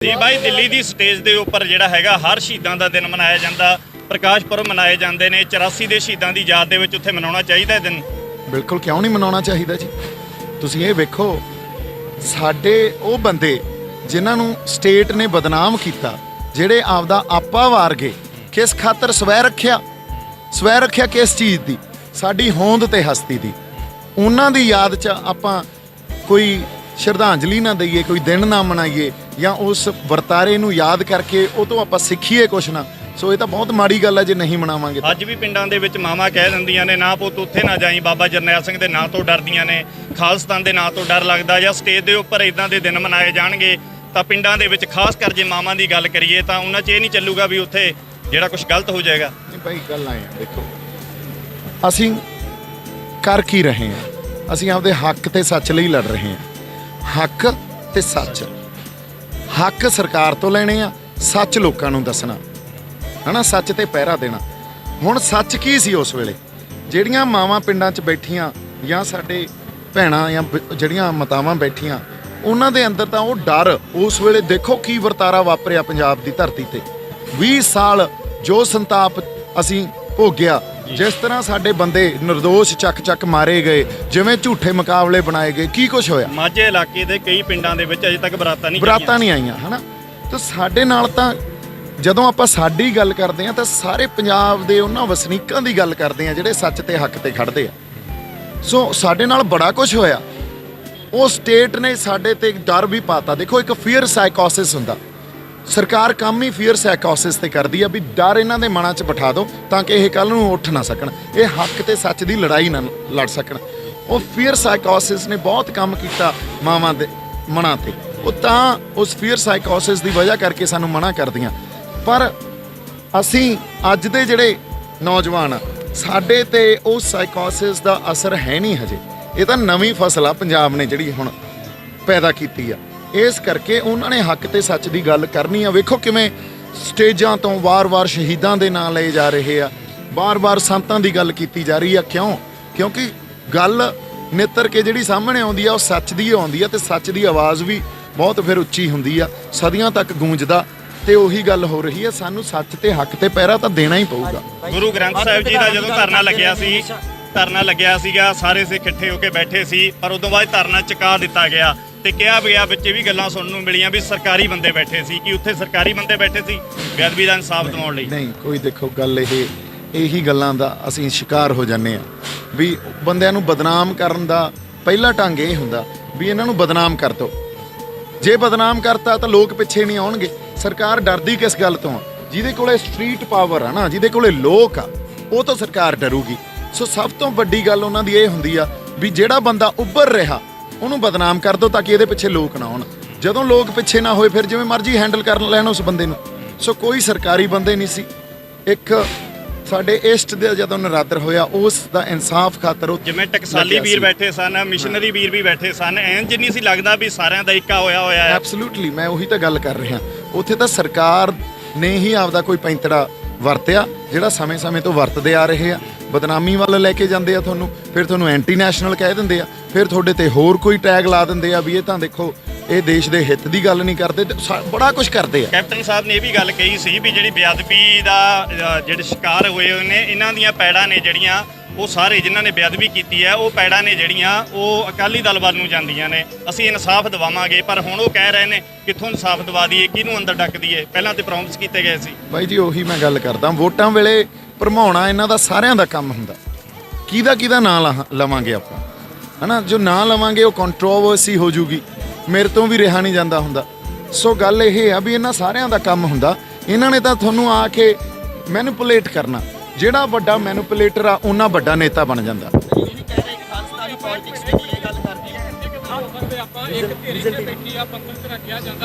जी भाई दिल्ली की स्टेज के उपर जिहड़ा हैगा हर शहीदों का दिन मनाया जाता, प्रकाश पुरब मनाए जाते हैं। 84 के शहीदों की याद के उत्थे मनाना चाहिए दिन। बिल्कुल क्यों नहीं मनाना चाहिए जी। तुसीं ये वेखो साडे वो बंदे जिन्हों स्टेट ने बदनाम किया, जिहड़े आपदा आपा वार गए, किस खातर स्वै रखिया किस चीज़ की, साडी होंद ते हस्ती दी, उन्हां दी याद च आपां कोई श्रद्धांजलि ना दईए, कोई दिन ना मनाइए या उस वरतारे नूं याद करके वो तो आपां सिੱਖੀਏ कुछ ना। सो ये तो बहुत माड़ी गल है जे नहीं मनावांगे। अज भी पिंडां दे विच मावां कह दिंदियां ने ना पुੱਤ उत्थे ना जाई, बाबा जरनैल सिंह दे नां तो डरदियां ने, खालसतान दे नां तो डर लगदा, ਜਾਂ स्टेज दे उपर इदां दे दिन मनाए जाणगे ਤਾਂ ਪਿੰਡਾਂ ਦੇ ਵਿੱਚ ਖਾਸ ਕਰ ਜੇ ਮਾਵਾਂ ਦੀ ਗੱਲ ਕਰੀਏ ਤਾਂ ਉਹਨਾਂ 'ਚ ਇਹ ਨਹੀਂ ਚੱਲੂਗਾ ਵੀ ਉੱਥੇ ਜਿਹੜਾ ਕੁਝ ਗਲਤ ਹੋ ਜਾਏਗਾ। नहीं भाई गल आए हैं, देखो ਅਸੀਂ कर की रहे हैं, ਅਸੀਂ ਆਪਦੇ हक ਤੇ सच ਲਈ लड़ रहे हैं। हक ਤੇ सच, हक सरकार तो लेने आ, सच लोगों ਨੂੰ ਦੱਸਣਾ है ना, सच ਤੇ ਪਹਿਰਾ ਦੇਣਾ। ਹੁਣ सच ਕੀ ਸੀ ਉਸ ਵੇਲੇ, ਜਿਹੜੀਆਂ ਮਾਵਾਂ ਪਿੰਡਾਂ 'ਚ ਬੈਠੀਆਂ ਜਾਂ ਸਾਡੇ ਭੈਣਾਂ ਜਾਂ ਜਿਹੜੀਆਂ ਮਾਤਾਵਾਂ ਬੈਠੀਆਂ, ਉਹਨਾਂ ਦੇ ਅੰਦਰ ਤਾਂ ਉਹ ਡਰ ਉਸ ਵੇਲੇ ਦੇਖੋ ਕੀ ਵਰਤਾਰਾ ਵਾਪਰਿਆ ਪੰਜਾਬ ਦੀ ਧਰਤੀ ਤੇ। 20 ਸਾਲ ਜੋ ਸੰਤਾਪ ਅਸੀਂ ਭੋਗਿਆ, ਜਿਸ ਤਰ੍ਹਾਂ ਸਾਡੇ ਬੰਦੇ ਨਿਰਦੋਸ਼ ਚੱਕ ਮਾਰੇ ਗਏ, ਜਿਵੇਂ ਝੂਠੇ ਮੁਕਾਬਲੇ ਬਣਾਏ ਗਏ, ਕੀ ਕੁਝ ਹੋਇਆ। ਮਾਝੇ ਇਲਾਕੇ ਦੇ ਕਈ ਪਿੰਡਾਂ ਦੇ ਵਿੱਚ ਅਜੇ ਤੱਕ ਬਰਾਤਾਂ ਨਹੀਂ ਆਈਆਂ ਹਨਾ। ਤਾਂ ਸਾਡੇ ਨਾਲ ਤਾਂ ਜਦੋਂ ਆਪਾਂ ਸਾਡੀ ਗੱਲ ਕਰਦੇ ਆ ਤਾਂ ਸਾਰੇ ਪੰਜਾਬ ਦੇ ਉਹਨਾਂ ਵਸਨੀਕਾਂ ਦੀ ਗੱਲ ਕਰਦੇ ਆ ਜਿਹੜੇ ਸੱਚ ਤੇ ਹੱਕ ਤੇ ਖੜਦੇ ਆ। ਸੋ ਸਾਡੇ ਨਾਲ ਬੜਾ ਕੁਝ ਹੋਇਆ। ਉਹ ਸਟੇਟ ਨੇ ਸਾਡੇ ਤੇ ਡਰ ਵੀ ਪਾਤਾ। ਦੇਖੋ ਇੱਕ ਫੀਅਰ ਸਾਈਕੋਸਿਸ ਹੁੰਦਾ, ਸਰਕਾਰ ਕੰਮ ਹੀ ਫੀਅਰ ਸਾਈਕੋਸਿਸ ਤੇ ਕਰਦੀ ਆ ਵੀ ਡਰ ਇਹਨਾਂ ਦੇ ਮਨਾਂ 'ਚ ਬਿਠਾ ਦਿਓ ਤਾਂ ਕਿ ਇਹ ਕੱਲ ਨੂੰ ਉੱਠ ਨਾ ਸਕਣ, ਇਹ ਹੱਕ ਤੇ ਸੱਚ ਦੀ ਲੜਾਈ ਨਾ ਲੜ ਸਕਣ। ਉਹ ਫੀਅਰ ਸਾਈਕੋਸਿਸ ਨੇ ਬਹੁਤ ਕੰਮ ਕੀਤਾ ਮਾਵਾਂ ਦੇ ਮਨਾਂ ਤੇ। ਉਹ ਤਾਂ ਉਸ ਫੀਅਰ ਸਾਈਕੋਸਿਸ ਦੀ ਵਜ੍ਹਾ ਕਰਕੇ ਸਾਨੂੰ ਮਨਾ ਕਰਦੀਆਂ। ਪਰ ਅਸੀਂ ਅੱਜ ਦੇ ਜਿਹੜੇ ਨੌਜਵਾਨ ਆ, ਸਾਡੇ ਤੇ ਉਹ ਸਾਈਕੋਸਿਸ ਦਾ ਅਸਰ ਹੈ ਨਹੀਂ ਹਜੇ। ਇਹ ਤਾਂ ਨਵੀਂ ਫਸਲ ਆ ਪੰਜਾਬ ਨੇ ਜਿਹੜੀ ਹੁਣ ਪੈਦਾ ਕੀਤੀ ਆ, ਇਸ ਕਰਕੇ ਉਹਨਾਂ ਨੇ ਹੱਕ ਤੇ ਸੱਚ ਦੀ ਗੱਲ ਕਰਨੀ ਆ। ਵੇਖੋ ਕਿਵੇਂ ਸਟੇਜਾਂ ਤੋਂ ਵਾਰ-ਵਾਰ ਸ਼ਹੀਦਾਂ ਦੇ ਨਾਂ ਲਏ ਜਾ ਰਹੇ ਆ, ਵਾਰ-ਵਾਰ ਸੰਤਾਂ ਦੀ ਗੱਲ ਕੀਤੀ ਜਾ ਰਹੀ ਆ। ਕਿਉਂਕਿ ਗੱਲ ਨਿੱਤਰ ਕੇ ਜਿਹੜੀ ਸਾਹਮਣੇ ਆਉਂਦੀ ਆ ਉਹ ਸੱਚ ਦੀ ਆਉਂਦੀ ਆ, ਤੇ ਸੱਚ ਦੀ ਆਵਾਜ਼ ਵੀ ਬਹੁਤ ਫਿਰ ਉੱਚੀ ਹੁੰਦੀ ਆ, ਸਦੀਆਂ ਤੱਕ ਗੂੰਜਦਾ। ਤੇ ਉਹੀ ਗੱਲ ਹੋ ਰਹੀ ਹੈ, ਸਾਨੂੰ ਸੱਚ ਤੇ ਹੱਕ ਤੇ ਪਹਿਰਾ ਤਾਂ ਦੇਣਾ ਹੀ ਪਊਗਾ। ਗੁਰੂ ਗ੍ਰੰਥ ਸਾਹਿਬ ਜੀ ਦਾ ਜਦੋਂ ਧਰਨਾ ਲੱਗਿਆ ਸੀਗਾ, ਸਾਰੇ ਸਿੱਖ ਇਕੱਠੇ ਹੋ ਕੇ ਬੈਠੇ ਸੀ, ਪਰ ਉਦੋਂ ਬਾਅਦ ਧਰਨਾ ਚੁਕਾ ਦਿੱਤਾ ਗਿਆ ਤੇ ਕਿਹਾ ਗਿਆ, ਵਿੱਚ ਵੀ ਗੱਲਾਂ ਸੁਣਨ ਨੂੰ ਮਿਲੀਆਂ ਵੀ ਸਰਕਾਰੀ ਬੰਦੇ ਬੈਠੇ ਸੀ। ਕਿ ਉੱਥੇ ਸਰਕਾਰੀ ਬੰਦੇ ਬੈਠੇ ਸੀ ਬੇਅਦਬੀ ਦਾ ਇਨਸਾਫ ਦਿਵਾਉਣ ਲਈ? ਨਹੀਂ, ਕੋਈ ਦੇਖੋ ਗੱਲ ਇਹੀ ਗੱਲਾਂ ਦਾ ਅਸੀਂ ਸ਼ਿਕਾਰ ਹੋ ਜਾਂਦੇ ਆ ਵੀ ਬੰਦਿਆਂ ਨੂੰ ਬਦਨਾਮ ਕਰਨ ਦਾ ਪਹਿਲਾ ਢੰਗ ਇਹ ਹੁੰਦਾ ਵੀ ਇਹਨਾਂ ਨੂੰ ਬਦਨਾਮ ਕਰ ਦਿਓ। ਜੇ ਬਦਨਾਮ ਕਰਤਾ ਤਾਂ ਲੋਕ ਪਿੱਛੇ ਨਹੀਂ ਆਉਣਗੇ। ਸਰਕਾਰ ਡਰਦੀ ਕਿਸ ਗੱਲ ਤੋਂ ਆ? ਜਿਹਦੇ ਕੋਲੇ ਸਟਰੀਟ ਪਾਵਰ ਆ ਨਾ, ਜਿਹਦੇ ਕੋਲੇ ਲੋਕ ਆ, ਉਹ ਤੋਂ ਸਰਕਾਰ ਡਰੂਗੀ। ਸੋ ਸਭ ਤੋਂ ਵੱਡੀ ਗੱਲ ਉਹਨਾਂ ਦੀ ਇਹ ਹੁੰਦੀ ਆ ਵੀ ਜਿਹੜਾ ਬੰਦਾ ਉੱਭਰ ਰਿਹਾ ਉਹਨੂੰ ਬਦਨਾਮ ਕਰ ਦਿਓ ਤਾਂ ਕਿ ਇਹਦੇ ਪਿੱਛੇ ਲੋਕ ਨਾ ਆਉਣ। ਜਦੋਂ ਲੋਕ ਪਿੱਛੇ ਨਾ ਹੋਏ ਫਿਰ ਜਿਵੇਂ ਮਰਜ਼ੀ ਹੈਂਡਲ ਕਰ ਲੈਣ ਉਸ ਬੰਦੇ ਨੂੰ। ਸੋ ਕੋਈ ਸਰਕਾਰੀ ਬੰਦੇ ਨਹੀਂ ਸੀ। ਇੱਕ ਸਾਡੇ ਈਸਟ ਦੇ ਜਦੋਂ ਨਰਾਦਰ ਹੋਇਆ ਉਸ ਦਾ ਇਨਸਾਫ ਖਾਤਰ ਜਿਵੇਂ ਟਕਸਾਲੀ ਵੀਰ ਬੈਠੇ ਸਨ, ਮਿਸ਼ਨਰੀ ਵੀਰ ਵੀ ਬੈਠੇ ਸਨ, ਐਂ ਜਿੰਨੀ ਸੀ ਲੱਗਦਾ ਵੀ ਸਾਰਿਆਂ ਦਾ ਇੱਕਾ ਹੋਇਆ ਹੈ। ਐਬਸੋਲੂਟਲੀ, ਮੈਂ ਉਹੀ ਤਾਂ ਗੱਲ ਕਰ ਰਿਹਾ। ਉੱਥੇ ਤਾਂ ਸਰਕਾਰ ਨੇ ਹੀ ਆਪਦਾ ਕੋਈ ਪੈਂਤੜਾ ਵਰਤਿਆ ਜਿਹੜਾ ਸਮੇਂ-ਸਮੇਂ ਤੋਂ ਵਰਤਦੇ ਆ ਰਹੇ ਆ। ਬਦਨਾਮੀ ਵੱਲ ਲੈ ਕੇ ਜਾਂਦੇ ਆ ਤੁਹਾਨੂੰ, ਫਿਰ ਤੁਹਾਨੂੰ ਐਂਟੀ ਨੈਸ਼ਨਲ ਕਹਿ ਦਿੰਦੇ ਆ, ਫਿਰ ਤੁਹਾਡੇ ਤੇ ਹੋਰ ਕੋਈ ਟੈਗ ਲਾ ਦਿੰਦੇ ਆ ਵੀ ਇਹ ਤਾਂ ਦੇਖੋ ਇਹ ਦੇਸ਼ ਦੇ ਹਿੱਤ ਦੀ ਗੱਲ ਨਹੀਂ ਕਰਦੇ, ਬੜਾ ਕੁਝ ਕਰਦੇ ਆ। ਕੈਪਟਨ ਸਾਹਿਬ ਨੇ ਇਹ ਵੀ ਗੱਲ ਕਹੀ ਸੀ ਵੀ ਜਿਹੜੀ ਬੇਅਦਬੀ ਦਾ ਜਿਹੜੇ ਸ਼ਿਕਾਰ ਹੋਏ ਨੇ, ਇਹਨਾਂ ਦੀਆਂ ਪੈੜਾਂ ਨੇ ਜਿਹੜੀਆਂ, ਉਹ ਸਾਰੇ ਜਿਨ੍ਹਾਂ ਨੇ ਬੇਅਦਬੀ ਕੀਤੀ ਹੈ, ਉਹ ਪੈੜਾਂ ਨੇ ਜਿਹੜੀਆਂ ਉਹ ਅਕਾਲੀ ਦਲ ਵੱਲ ਨੂੰ ਜਾਂਦੀਆਂ ਨੇ। ਅਸੀਂ ਇਨਸਾਫ ਦਿਵਾਵਾਂਗੇ, ਪਰ ਹੁਣ ਉਹ ਕਹਿ ਰਹੇ ਨੇ ਕਿੱਥੋਂ ਇਨਸਾਫ ਦਿਵਾ ਦਈਏ, ਕਿਹਨੂੰ ਅੰਦਰ ਡੱਕ ਦਈਏ। ਪਹਿਲਾਂ ਤੇ ਪ੍ਰੋਮਿਸ ਕੀਤੇ ਗਏ ਸੀ। ਬਾਈ ਜੀ ਉਹੀ ਮੈਂ ਗੱਲ ਕਰਦਾ, ਵੋਟਾਂ ਵੇਲੇ ਭਰਮਾਉਣਾ ਇਹਨਾਂ ਦਾ ਸਾਰਿਆਂ ਦਾ ਕੰਮ ਹੁੰਦਾ। ਕਿਹਦਾ ਨਾਂ ਲਵਾਂਗੇ ਆਪਾਂ, ਹਨਾ? ਜੋ ਨਾਂ ਲਵਾਂਗੇ ਉਹ ਕੰਟਰੋਵਰਸੀ ਹੋ ਜੂਗੀ, ਮੇਰੇ ਤੋਂ ਵੀ ਰਿਹਾ ਨਹੀਂ ਜਾਂਦਾ ਹੁੰਦਾ। ਸੋ ਗੱਲ ਇਹ ਆ ਵੀ ਇਹਨਾਂ ਸਾਰਿਆਂ ਦਾ ਕੰਮ ਹੁੰਦਾ। ਇਹਨਾਂ ਨੇ ਤਾਂ ਤੁਹਾਨੂੰ ਆ ਕੇ ਮੈਨੂਪੂਲੇਟ ਕਰਨਾ। ਜਿਹੜਾ ਵੱਡਾ ਮੈਨੂਪੂਲੇਟਰ ਆ ਉਹਨਾਂ ਵੱਡਾ ਨੇਤਾ ਬਣ ਜਾਂਦਾ।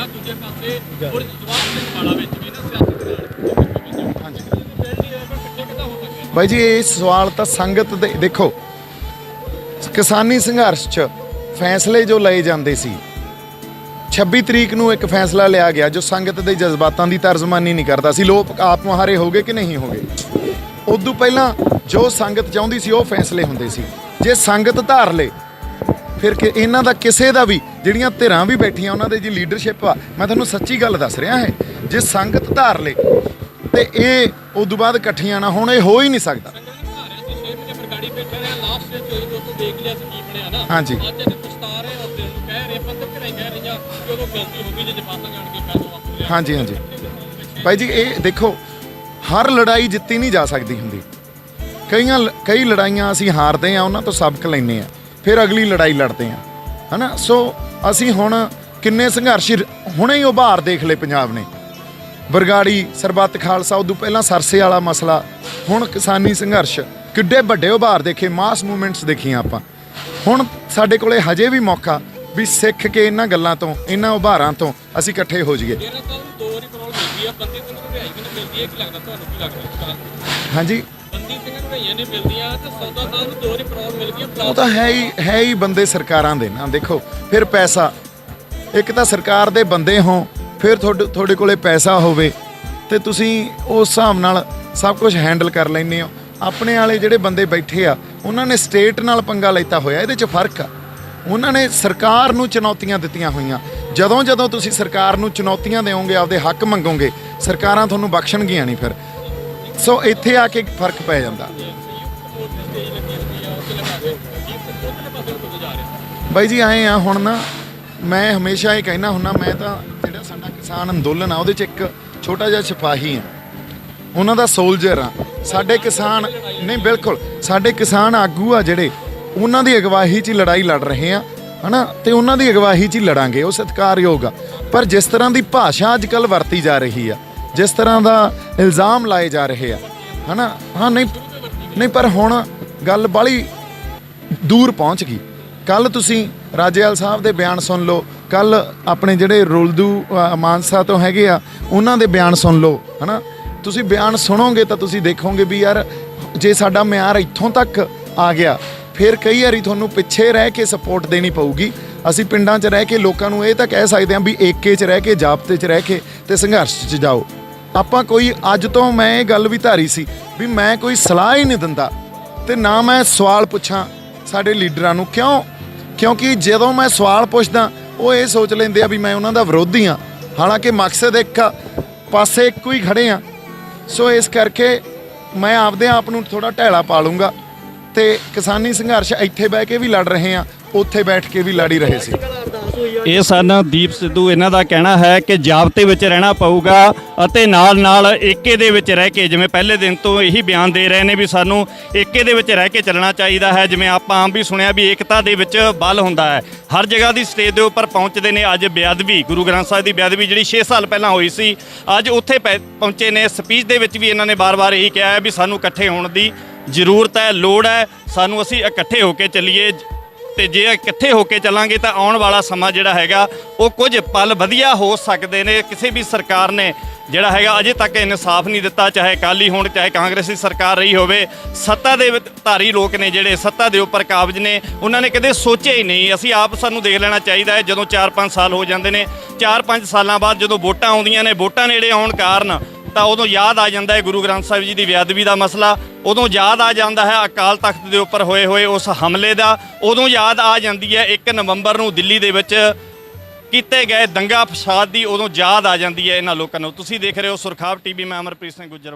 ਬਾਈ ਜੀ ਇਹ ਸਵਾਲ ਤਾਂ ਸੰਗਤ ਦੇ ਦੇਖੋ, ਕਿਸਾਨੀ ਸੰਘਰਸ਼ 'ਚ ਫੈਸਲੇ ਜੋ ਲਏ ਜਾਂਦੇ ਸੀ, 26 ਤਰੀਕ ਨੂੰ ਇੱਕ ਫੈਸਲਾ ਲਿਆ ਗਿਆ ਜੋ ਸੰਗਤ ਦੇ ਜਜ਼ਬਾਤਾਂ ਦੀ ਤਰਜਮਾਨੀ ਨਹੀਂ ਕਰਦਾ ਸੀ। ਲੋਕ ਆਪ ਮੁਹਾਰੇ ਹੋ ਗਏ ਕਿ ਨਹੀਂ ਹੋ ਗਏ? ਉਦੋਂ ਪਹਿਲਾਂ ਜੋ ਸੰਗਤ ਚਾਹੁੰਦੀ ਸੀ ਉਹ ਫੈਸਲੇ ਹੁੰਦੇ ਸੀ। ਜੇ ਸੰਗਤ ਧਾਰ ਲੇ ਫਿਰ ਕਿ ਇਹਨਾਂ ਦਾ ਕਿਸੇ ਦਾ ਵੀ ਜਿਹੜੀਆਂ ਧਿਰਾਂ ਵੀ ਬੈਠੀਆਂ ਉਹਨਾਂ ਦੇ ਜੀ ਲੀਡਰਸ਼ਿਪ ਆ, ਮੈਂ ਤੁਹਾਨੂੰ ਸੱਚੀ ਗੱਲ ਦੱਸ ਰਿਹਾ ਹੈ, ਜੇ ਸੰਗਤ ਧਾਰ ਲੇ ਤੇ ਇਹ ਉਦੋਂ ਬਾਅਦ ਇਕੱਠੀਆਂ ਨਾ ਹੋਣ, ਇਹ ਹੋ ਹੀ ਨਹੀਂ ਸਕਦਾ। ਹਾਂਜੀ ਹਾਂਜੀ ਹਾਂਜੀ ਭਾਈ ਜੀ, ਇਹ ਦੇਖੋ ਹਰ ਲੜਾਈ ਜਿੱਤੀ ਨਹੀਂ ਜਾ ਸਕਦੀ ਹੁੰਦੀ। ਕਈ ਲੜਾਈਆਂ ਅਸੀਂ ਹਾਰਦੇ ਆ, ਉਹਨਾਂ ਤੋਂ ਸਬਕ ਲੈਂਦੇ ਆ, ਫਿਰ ਅਗਲੀ ਲੜਾਈ ਲੜਦੇ ਆ, ਹਨਾ। ਸੋ ਅਸੀਂ ਹੁਣ ਕਿੰਨੇ ਸੰਘਰਸ਼ ਹੁਣੇ ਹੀ ਉਭਾਰ ਦੇਖ ਲਏ ਪੰਜਾਬ ਨੇ, ਬਰਗਾੜੀ, ਸਰਬੱਤ ਖਾਲਸਾ, ਉਦੋਂ ਪਹਿਲਾਂ ਸਰਸੇ ਵਾਲਾ ਮਸਲਾ, ਹੁਣ ਕਿਸਾਨੀ ਸੰਘਰਸ਼, ਕਿੱਡੇ ਵੱਡੇ ਉਭਾਰ ਦੇਖੇ, ਮਾਸ ਮੂਵਮੈਂਟਸ ਦੇਖੀਆਂ ਆਪਾਂ। ਹੁਣ ਸਾਡੇ ਕੋਲੇ ਹਜੇ ਵੀ ਮੌਕਾ ਵੀ ਸਿੱਖ ਕੇ ਇਹਨਾਂ ਗੱਲਾਂ ਤੋਂ, ਇਹਨਾਂ ਉਭਾਰਾਂ ਤੋਂ ਅਸੀਂ ਇਕੱਠੇ ਹੋ ਜਾਈਏ। ਹਾਂਜੀ ਉਹ ਤਾਂ ਹੈ ਹੀ ਬੰਦੇ ਸਰਕਾਰਾਂ ਦੇ ਨਾ। ਦੇਖੋ ਫਿਰ ਪੈਸਾ, ਇੱਕ ਤਾਂ ਸਰਕਾਰ ਦੇ ਬੰਦੇ ਹੋ, ਫਿਰ ਤੁਹਾਡੇ ਕੋਲੇ ਪੈਸਾ ਹੋਵੇ ਤੇ ਤੁਸੀਂ ਉਸ ਹਿਸਾਬ ਨਾਲ ਸਭ ਕੁਝ ਹੈਂਡਲ ਕਰ ਲੈਂਦੇ ਹੋ। ਆਪਣੇ ਵਾਲੇ ਜਿਹੜੇ ਬੰਦੇ ਬੈਠੇ ਆ, ਉਹਨਾਂ ਨੇ ਸਟੇਟ ਨਾਲ ਪੰਗਾ ਲੈਤਾ ਹੋਇਆ, ਇਹਦੇ 'ਚ ਫਰਕ ਆ। ਉਹਨਾਂ ਨੇ ਸਰਕਾਰ ਨੂੰ ਚੁਣੌਤੀਆਂ ਦਿੱਤੀਆਂ ਹੋਈਆਂ। ਜਦੋਂ ਤੁਸੀਂ ਸਰਕਾਰ ਨੂੰ ਚੁਣੌਤੀਆਂ ਦਿਓਗੇ, ਆਪਦੇ ਹੱਕ ਮੰਗੋਗੇ, ਸਰਕਾਰਾਂ ਤੁਹਾਨੂੰ ਬਖਸ਼ਣਗੀਆਂ ਨਹੀਂ ਫਿਰ। ਸੋ ਇੱਥੇ ਆ ਕੇ ਫਰਕ ਪੈ ਜਾਂਦਾ। ਬਾਈ ਜੀ ਆਏ ਆ ਹੁਣ ਨਾ, ਮੈਂ ਹਮੇਸ਼ਾ ਇਹ ਕਹਿਣਾ ਹੁੰਦਾ, ਮੈਂ ਤਾਂ ਜਿਹੜਾ ਸਾਡਾ ਕਿਸਾਨ ਅੰਦੋਲਨ ਆ ਉਹਦੇ 'ਚ ਇੱਕ ਛੋਟਾ ਜਿਹਾ ਸਿਪਾਹੀ ਆ, ਉਹਨਾਂ ਦਾ ਸੋਲਜਰ ਆ। ਸਾਡੇ ਕਿਸਾਨ ਨਹੀਂ, ਬਿਲਕੁਲ ਸਾਡੇ ਕਿਸਾਨ ਆਗੂ ਆ ਜਿਹੜੇ, ਉਹਨਾਂ ਦੀ ਅਗਵਾਈ 'ਚ ਹੀ ਲੜਾਈ ਲੜ ਰਹੇ ਆ, ਹਨਾ, ਤੇ ਉਹਨਾਂ ਦੀ ਅਗਵਾਈ 'ਚ ਹੀ ਲੜਾਂਗੇ, ਉਹ ਸਤਿਕਾਰਯੋਗ ਆ। ਪਰ ਜਿਸ ਤਰ੍ਹਾਂ ਦੀ ਭਾਸ਼ਾ ਅੱਜ ਕੱਲ੍ਹ ਵਰਤੀ ਜਾ ਰਹੀ ਆ, ਜਿਸ ਤਰ੍ਹਾਂ ਦਾ ਇਲਜ਼ਾਮ ਲਾਏ ਜਾ ਰਹੇ ਆ, ਹਨਾ, ਹਾਂ ਨਹੀਂ ਪਰ ਹੁਣ ਗੱਲ ਬਾਹਲੀ ਦੂਰ ਪਹੁੰਚ ਗਈ। ਕੱਲ ਤੁਸੀਂ ਰਾਜੇਵਾਲ ਸਾਹਿਬ ਦੇ ਬਿਆਨ ਸੁਣ ਲਓ, ਕੱਲ ਆਪਣੇ ਜਿਹੜੇ ਰੁਲਦੂ ਮਾਨਸਾ ਤੋਂ ਹੈਗੇ ਆ, ਉਹਨਾਂ ਦੇ ਬਿਆਨ ਸੁਣ ਲਓ, ਹਨਾ। ਤੁਸੀਂ ਬਿਆਨ ਸੁਣੋਗੇ ਤਾਂ ਤੁਸੀਂ ਦੇਖੋਗੇ ਵੀ ਯਾਰ, ਜੇ ਸਾਡਾ ਮਿਆਰ ਇੱਥੋਂ ਤੱਕ ਆ ਗਿਆ, ਫਿਰ ਕਈ ਵਾਰੀ ਤੁਹਾਨੂੰ ਪਿੱਛੇ ਰਹਿ ਕੇ ਸਪੋਰਟ ਦੇਣੀ ਪਊਗੀ। ਅਸੀਂ ਪਿੰਡਾਂ 'ਚ ਰਹਿ ਕੇ ਲੋਕਾਂ ਨੂੰ ਇਹ ਤਾਂ ਕਹਿ ਸਕਦੇ ਹਾਂ ਵੀ ਏਕੇ 'ਚ ਰਹਿ ਕੇ, ਜਾਬਤੇ 'ਚ ਰਹਿ ਕੇ ਤੇ ਸੰਘਰਸ਼ 'ਚ ਜਾਓ। ਆਪਾਂ ਕੋਈ, ਅੱਜ ਤੋਂ ਮੈਂ ਇਹ ਗੱਲ ਵੀ ਧਾਰੀ ਸੀ ਵੀ ਮੈਂ ਕੋਈ ਸਲਾਹ ਹੀ ਨਹੀਂ ਦਿੰਦਾ ਤੇ ਨਾ ਮੈਂ ਸਵਾਲ ਪੁੱਛਾਂ ਸਾਡੇ ਲੀਡਰਾਂ ਨੂੰ। ਕਿਉਂਕਿ ਜਦੋਂ ਮੈਂ ਸਵਾਲ ਪੁੱਛਦਾ, ਉਹ ਇਹ ਸੋਚ ਲੈਂਦੇ ਆ ਵੀ ਮੈਂ ਉਹਨਾਂ ਦਾ ਵਿਰੋਧੀ ਹਾਂ, ਹਾਲਾਂਕਿ ਮਕਸਦ ਇੱਕ ਆ, ਪਾਸੇ ਇੱਕੋ ਹੀ ਖੜੇ ਆ। ਸੋ ਇਸ ਕਰਕੇ ਮੈਂ ਆਪਦੇ ਆਪ ਨੂੰ ਥੋੜਾ ਢੈਲਾ ਪਾ ਲੂੰਗਾ ਤੇ ਕਿਸਾਨੀ ਸੰਘਰਸ਼ ਇੱਥੇ ਬਹਿ ਕੇ ਵੀ ਲੜ ਰਹੇ ਆ, ਉੱਥੇ ਬੈਠ ਕੇ ਵੀ ਲੜ ਹੀ ਰਹੇ ਸੀ। ਇਹ ਸਨ ਦੀਪ ਸਿੱਧੂ, ਇਹਨਾਂ ਦਾ ਕਹਿਣਾ ਹੈ ਕਿ ਜਾਬਤੇ ਵਿੱਚ ਰਹਿਣਾ ਪਊਗਾ ਅਤੇ ਨਾਲ ਏਕੇ ਦੇ ਵਿੱਚ ਰਹਿ ਕੇ, ਜਿਵੇਂ ਪਹਿਲੇ ਦਿਨ ਤੋਂ ਇਹੀ ਬਿਆਨ ਦੇ ਰਹੇ ਨੇ ਵੀ ਸਾਨੂੰ ਏਕੇ ਦੇ ਵਿੱਚ ਰਹਿ ਕੇ ਚੱਲਣਾ ਚਾਹੀਦਾ ਹੈ। ਜਿਵੇਂ ਆਪਾਂ ਆਮ ਵੀ ਸੁਣਿਆ ਵੀ ਏਕਤਾ ਦੇ ਵਿੱਚ ਬਲ ਹੁੰਦਾ ਹੈ। ਹਰ ਜਗ੍ਹਾ ਦੀ ਸਟੇਜ ਦੇ ਉੱਪਰ ਪਹੁੰਚਦੇ ਨੇ। ਅੱਜ ਬੇਅਦਬੀ, ਗੁਰੂ ਗ੍ਰੰਥ ਸਾਹਿਬ ਦੀ ਬੇਅਦਬੀ ਜਿਹੜੀ 6 ਸਾਲ ਪਹਿਲਾਂ ਹੋਈ ਸੀ, ਅੱਜ ਉੱਥੇ ਪਹੁੰਚੇ ਨੇ। ਸਪੀਚ ਦੇ ਵਿੱਚ ਵੀ ਇਹਨਾਂ ਨੇ ਵਾਰ-ਵਾਰ ਇਹੀ ਕਿਹਾ ਹੈ ਵੀ ਸਾਨੂੰ ਇਕੱਠੇ ਹੋਣ ਦੀ ਜ਼ਰੂਰਤ ਹੈ, ਲੋੜ ਹੈ, ਸਾਨੂੰ ਅਸੀਂ ਇਕੱਠੇ ਹੋ ਕੇ ਚੱਲੀਏ ਤੇ ਜੇ ਇਕੱਠੇ ਹੋ ਕੇ ਚੱਲਾਂਗੇ ਤਾਂ ਆਉਣ ਵਾਲਾ ਸਮਾਂ ਜਿਹੜਾ ਹੈਗਾ ਉਹ ਕੁਝ ਪਲ ਵਧੀਆ ਹੋ ਸਕਦੇ ਨੇ। ਕਿਸੇ ਵੀ ਸਰਕਾਰ ਨੇ ਜਿਹੜਾ ਹੈਗਾ ਅਜੇ ਤੱਕ ਇਨਸਾਫ ਨਹੀਂ ਦਿੱਤਾ, ਚਾਹੇ ਅਕਾਲੀ ਹੋਣ ਚਾਹੇ ਕਾਂਗਰਸੀ ਸਰਕਾਰ ਰਹੀ ਹੋਵੇ। ਸੱਤਾ ਦੇ ਧਾਰੀ ਲੋਕ ਨੇ ਜਿਹੜੇ ਸੱਤਾ ਦੇ ਉੱਪਰ ਕਾਬਜ ਨੇ, ਉਹਨਾਂ ਨੇ ਕਦੇ ਸੋਚਿਆ ਹੀ ਨਹੀਂ। ਅਸੀਂ ਆਪ ਸਾਨੂੰ ਦੇਖ ਲੈਣਾ ਚਾਹੀਦਾ ਹੈ, ਜਦੋਂ 4-5 ਸਾਲ ਹੋ ਜਾਂਦੇ ਨੇ, 4-5 ਸਾਲਾਂ ਬਾਅਦ ਜਦੋਂ ਵੋਟਾਂ ਆਉਂਦੀਆਂ ਨੇ, ਵੋਟਾਂ ਨੇੜੇ ਆਉਣ ਕਾਰਨ ਤਾਂ ਉਦੋਂ ਯਾਦ ਆ ਜਾਂਦਾ ਹੈ ਗੁਰੂ ਗ੍ਰੰਥ ਸਾਹਿਬ ਜੀ ਦੀ ਬੇਅਦਬੀ ਦਾ ਮਸਲਾ, ਉਦੋਂ ਯਾਦ ਆ ਜਾਂਦਾ ਹੈ ਅਕਾਲ ਤਖਤ ਦੇ ਉੱਪਰ ਹੋਏ ਉਸ ਹਮਲੇ ਦਾ, ਉਦੋਂ ਯਾਦ ਆ ਜਾਂਦੀ ਹੈ 1 ਨਵੰਬਰ ਨੂੰ ਦਿੱਲੀ ਦੇ ਵਿੱਚ ਕੀਤੇ ਗਏ ਦੰਗਾ ਫਸਾਦ ਦੀ, ਉਦੋਂ ਯਾਦ ਆ ਜਾਂਦੀ ਹੈ ਇਹਨਾਂ ਲੋਕਾਂ ਨੂੰ। ਤੁਸੀਂ ਦੇਖ ਰਹੇ ਹੋ ਸੁਰਖਾਬ ਟੀਵੀ, ਮੈਂ ਅਮਰਪ੍ਰੀਤ ਸਿੰਘ ਗੁੱਜਰ।